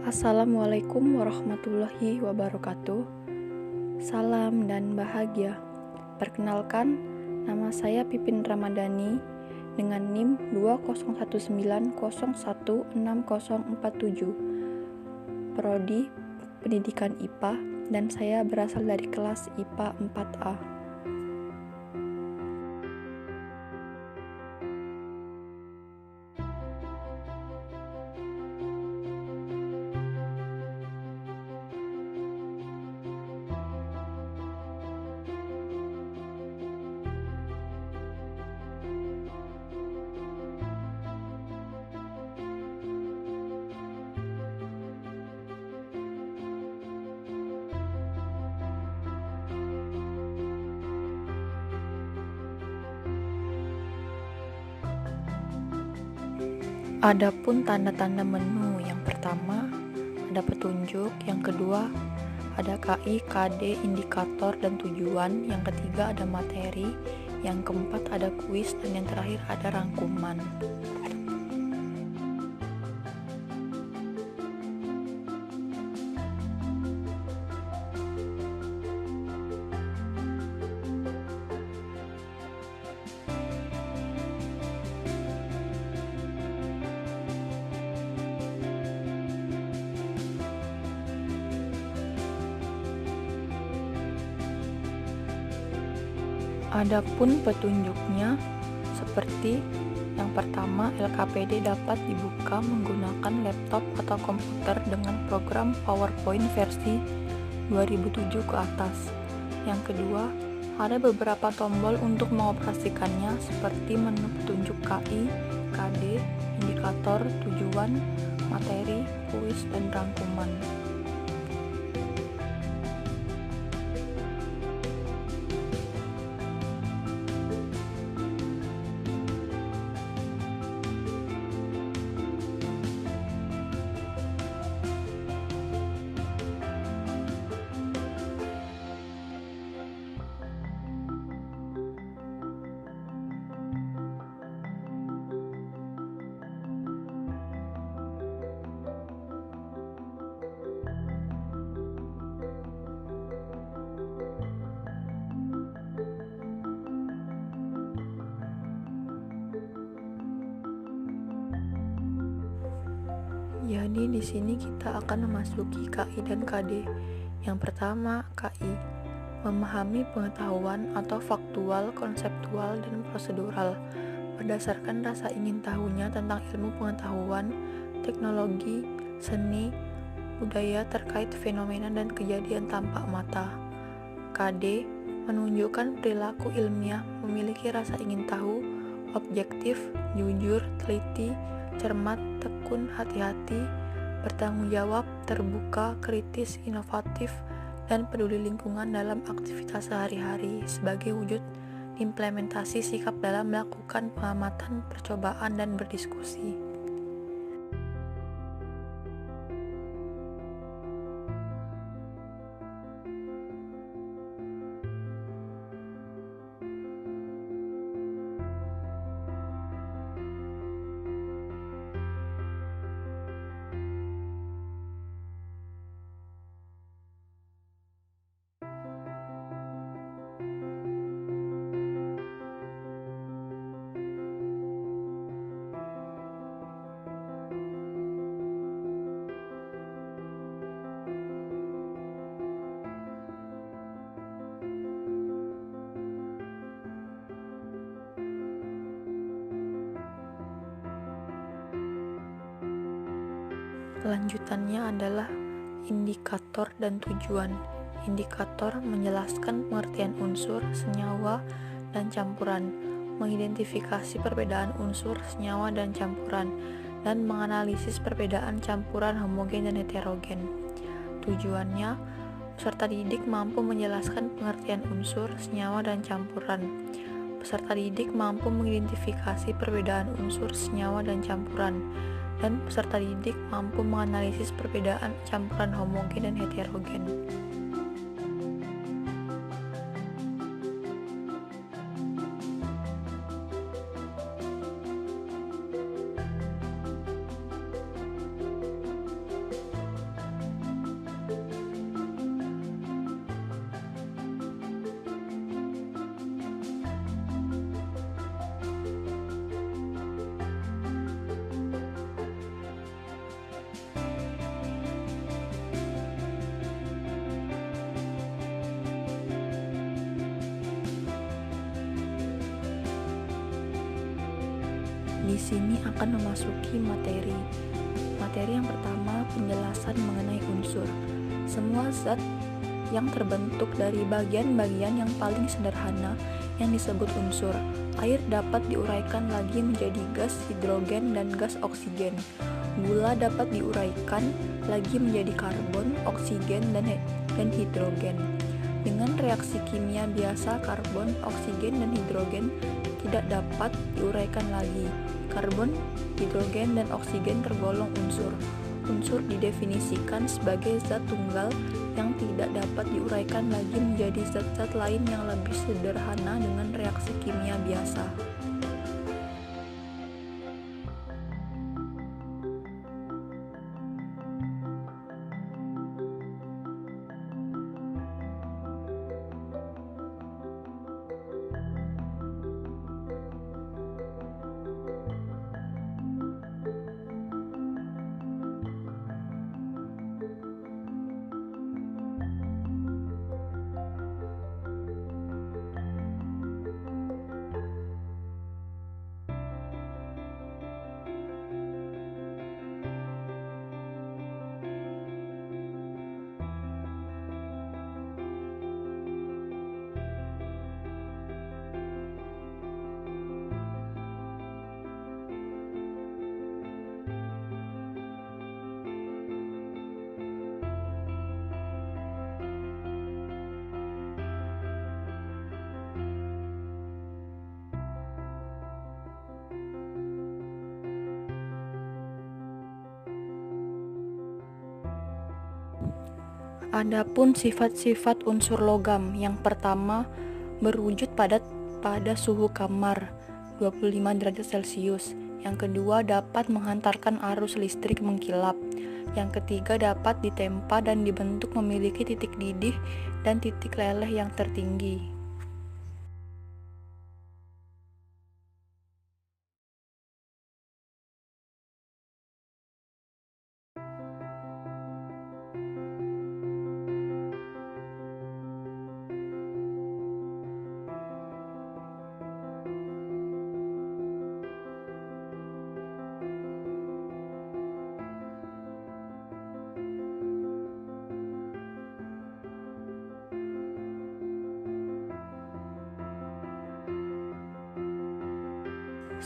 Assalamualaikum warahmatullahi wabarakatuh. Salam dan bahagia. Perkenalkan, nama saya Pipin Ramadhani dengan NIM 2019016047, Prodi Pendidikan IPA, dan saya berasal dari kelas IPA 4A. Adapun tanda-tanda menu, yang pertama ada petunjuk, yang kedua ada KI, KD, indikator, dan tujuan, yang ketiga ada materi, yang keempat ada kuis, dan yang terakhir ada rangkuman. Adapun petunjuknya seperti yang pertama, LKPD dapat dibuka menggunakan laptop atau komputer dengan program PowerPoint versi 2007 ke atas. Yang kedua, ada beberapa tombol untuk mengoperasikannya seperti menu petunjuk KI, KD, indikator, tujuan, materi, kuis, dan rangkuman. Jadi di sini kita akan memasuki KI dan KD. Yang pertama, KI, memahami pengetahuan atau faktual, konseptual, dan prosedural berdasarkan rasa ingin tahunya tentang ilmu pengetahuan, teknologi, seni, budaya terkait fenomena dan kejadian tampak mata. KD, menunjukkan perilaku ilmiah, memiliki rasa ingin tahu, objektif, jujur, teliti, cermat, tekun, hati-hati, bertanggung jawab, terbuka, kritis, inovatif, dan peduli lingkungan dalam aktivitas sehari-hari sebagai wujud implementasi sikap dalam melakukan pengamatan, percobaan, dan berdiskusi. Lanjutannya adalah indikator dan tujuan. Indikator menjelaskan pengertian unsur, senyawa, dan campuran, mengidentifikasi perbedaan unsur, senyawa, dan campuran, dan menganalisis perbedaan campuran homogen dan heterogen. Tujuannya, peserta didik mampu menjelaskan pengertian unsur, senyawa, dan campuran. Peserta didik mampu mengidentifikasi perbedaan unsur, senyawa, dan campuran, dan peserta didik mampu menganalisis perbedaan campuran homogen dan heterogen. di sini akan memasuki materi. Materi yang pertama, penjelasan mengenai unsur. Semua zat yang terbentuk dari bagian-bagian yang paling sederhana yang disebut unsur. Air dapat diuraikan lagi menjadi gas hidrogen dan gas oksigen. Gula dapat diuraikan lagi menjadi karbon, oksigen, dan hidrogen. Dengan reaksi kimia biasa, karbon, oksigen, dan hidrogen tidak dapat diuraikan lagi. Karbon, hidrogen, dan oksigen tergolong unsur. Unsur didefinisikan sebagai zat tunggal yang tidak dapat diuraikan lagi menjadi zat-zat lain yang lebih sederhana dengan reaksi kimia biasa. Adapun sifat-sifat unsur logam, yang pertama berwujud padat pada suhu kamar 25 derajat Celcius. Yang kedua dapat menghantarkan arus listrik mengkilap. Yang ketiga dapat ditempa dan dibentuk memiliki titik didih dan titik leleh yang tertinggi.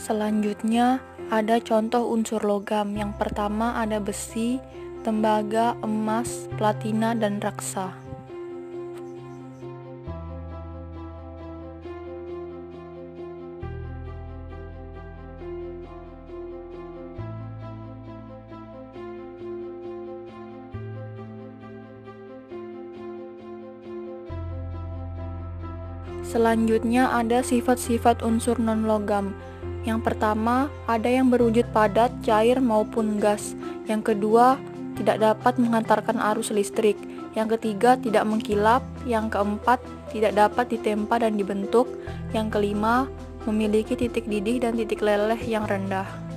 Selanjutnya, ada contoh unsur logam. Yang pertama ada besi, tembaga, emas, platina, dan raksa. Selanjutnya ada sifat-sifat unsur non-logam. Yang pertama, ada yang berwujud padat, cair, maupun gas. Yang kedua, tidak dapat menghantarkan arus listrik. Yang ketiga, tidak mengkilap. Yang keempat, tidak dapat ditempa dan dibentuk. Yang kelima, memiliki titik didih dan titik leleh yang rendah.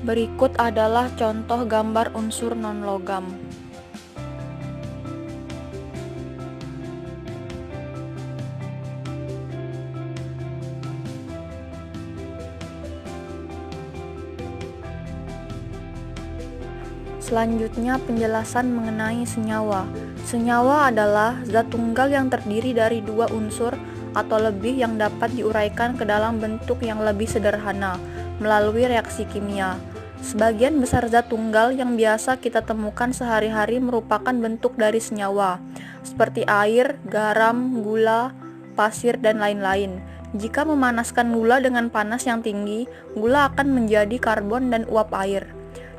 Berikut adalah contoh gambar unsur non-logam. Selanjutnya penjelasan mengenai senyawa. Senyawa adalah zat tunggal yang terdiri dari dua unsur atau lebih yang dapat diuraikan ke dalam bentuk yang lebih sederhana melalui reaksi kimia. Sebagian besar zat tunggal yang biasa kita temukan sehari-hari merupakan bentuk dari senyawa, seperti air, garam, gula, pasir, dan lain-lain. Jika memanaskan gula dengan panas yang tinggi, gula akan menjadi karbon dan uap air.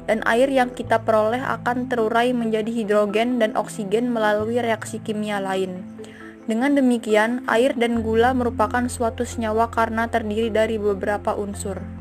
dan air yang kita peroleh akan terurai menjadi hidrogen dan oksigen melalui reaksi kimia lain. Dengan demikian, air dan gula merupakan suatu senyawa karena terdiri dari beberapa unsur.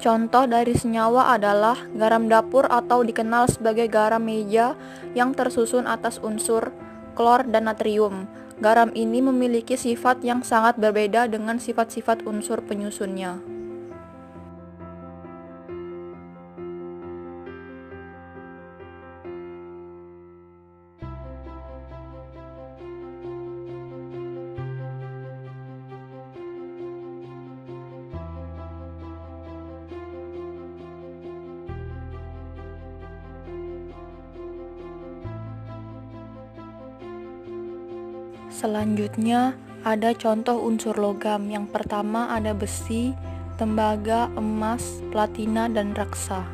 Contoh dari senyawa adalah garam dapur atau dikenal sebagai garam meja yang tersusun atas unsur klor dan natrium. Garam ini memiliki sifat yang sangat berbeda dengan sifat-sifat unsur penyusunnya. Selanjutnya, ada contoh unsur logam. Yang pertama ada besi, tembaga, emas, platina, dan raksa.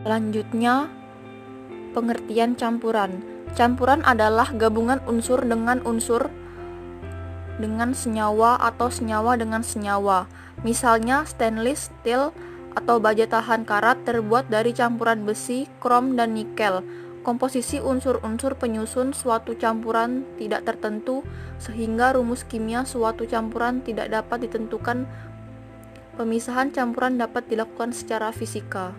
Selanjutnya, pengertian campuran. Campuran adalah gabungan unsur dengan senyawa atau senyawa dengan senyawa. Misalnya stainless steel atau baja tahan karat terbuat dari campuran besi, krom, dan nikel. Komposisi unsur-unsur penyusun suatu campuran tidak tertentu, sehingga rumus kimia suatu campuran tidak dapat ditentukan. Pemisahan campuran dapat dilakukan secara fisika.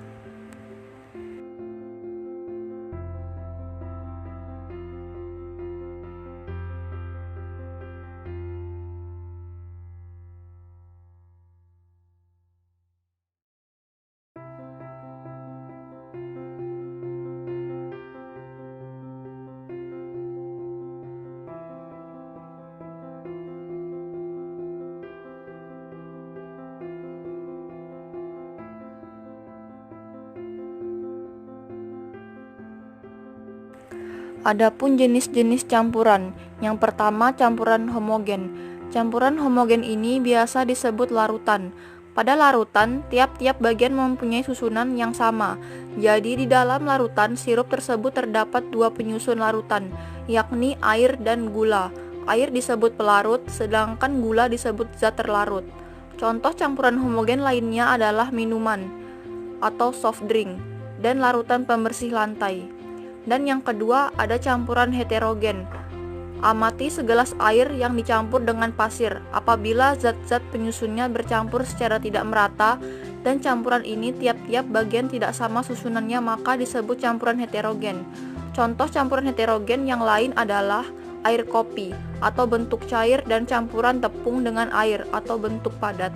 Adapun jenis-jenis campuran. Yang pertama, campuran homogen. Campuran homogen ini biasa disebut larutan. Pada larutan, tiap-tiap bagian mempunyai susunan yang sama. Jadi di dalam larutan, sirup tersebut terdapat dua penyusun larutan, yakni air dan gula. Air disebut pelarut, sedangkan gula disebut zat terlarut. Contoh campuran homogen lainnya adalah minuman atau soft drink dan larutan pembersih lantai. Dan yang kedua ada campuran heterogen. Amati segelas air yang dicampur dengan pasir. Apabila zat-zat penyusunnya bercampur secara tidak merata dan campuran ini tiap-tiap bagian tidak sama susunannya, maka disebut campuran heterogen. Contoh campuran heterogen yang lain adalah air kopi atau bentuk cair dan campuran tepung dengan air atau bentuk padat.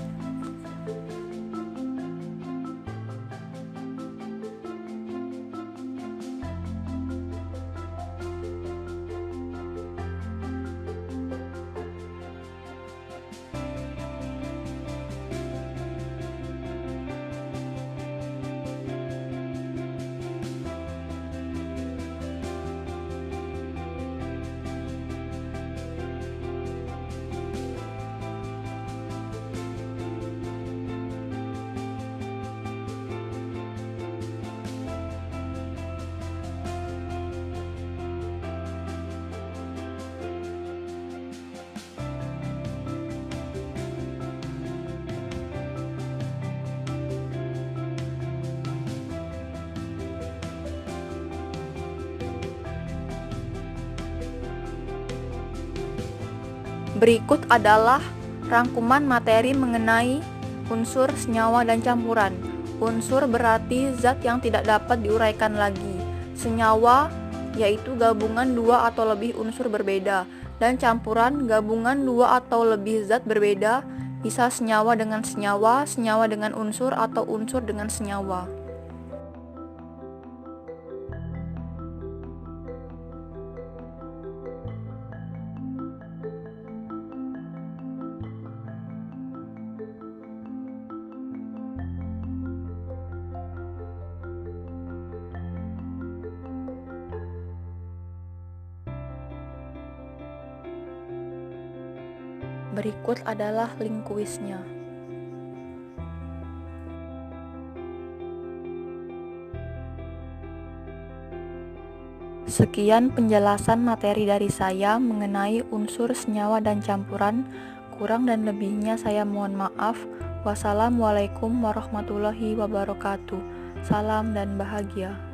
Berikut adalah rangkuman materi mengenai unsur, senyawa, dan campuran. Unsur berarti zat yang tidak dapat diuraikan lagi. Senyawa yaitu gabungan dua atau lebih unsur berbeda, dan campuran gabungan dua atau lebih zat berbeda, bisa senyawa dengan senyawa, senyawa dengan unsur, atau unsur dengan senyawa. Berikut adalah link kuisnya. Sekian penjelasan materi dari saya mengenai unsur, senyawa, dan campuran. Kurang dan lebihnya saya mohon maaf. Wassalamualaikum warahmatullahi wabarakatuh. Salam dan bahagia.